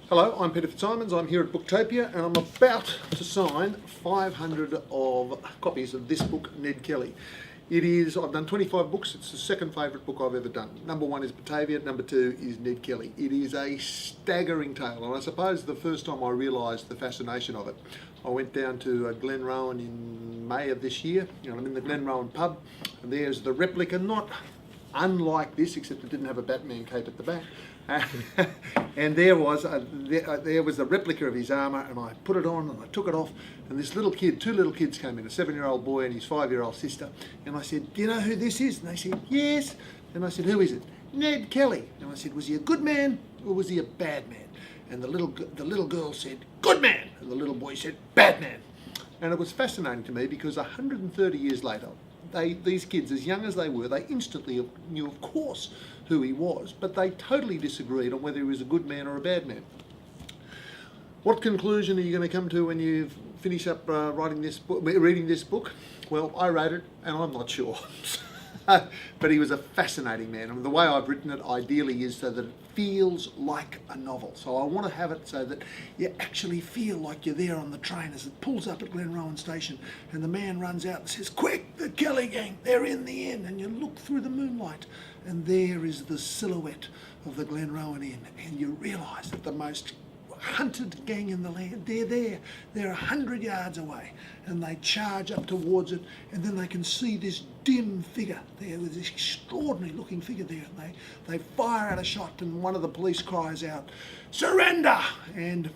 Hello, I'm Peter FitzSimons. I'm here at Booktopia and I'm about to sign 500 of copies of this book, Ned Kelly. I've done 25 books. It's the second favourite book I've ever done. Number one is Batavia, number two is Ned Kelly. It is a staggering tale, and I suppose the first time I realised the fascination of it, I went down to Glenrowan in May of this year. I'm in the Glenrowan pub, and there's the replica, not unlike this, except it didn't have a Batman cape at the back. And there was the replica of his armour, and I put it on and I took it off, and this little kid, two little kids came in, a 7-year-old boy and his 5-year-old sister, and I said, "Do you know who this is?" And they said, "Yes." And I said, "Who is it?" "Ned Kelly." And I said, "Was he a good man or was he a bad man?" And the little girl said, "Good man," and the little boy said, "Bad man." And it was fascinating to me because 130 years later, these kids, as young as they were, they instantly knew, of course, who he was, but they totally disagreed on whether he was a good man or a bad man. What conclusion are you going to come to when you finish up reading this book? Well, I wrote it, and I'm not sure. But he was a fascinating man, and the way I've written it ideally is so that it feels like a novel. So I want to have it so that you actually feel like you're there on the train as it pulls up at Glenrowan station and the man runs out and says, "Quick, the Kelly gang, they're in the inn," and you look through the moonlight and there is the silhouette of the Glenrowan inn, and you realise that the most hunted gang in the land, they're 100 yards away, and they charge up towards it, and then they can see this dim figure there, with this extraordinary looking figure there, and they fire out a shot, and one of the police cries out, "Surrender!" and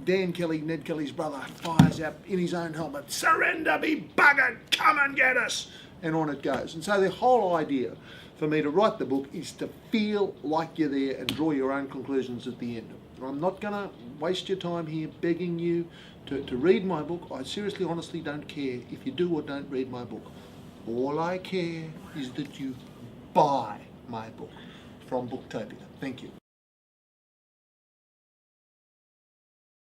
Dan Kelly, Ned Kelly's brother, fires out in his own helmet, "Surrender, be buggered, come and get us!" and on it goes. And so the whole idea for me to write the book is to feel like you're there and draw your own conclusions at the end. I'm not going to waste your time here begging you to read my book. I seriously, honestly don't care if you do or don't read my book. All I care is that you buy my book from Booktopia. Thank you.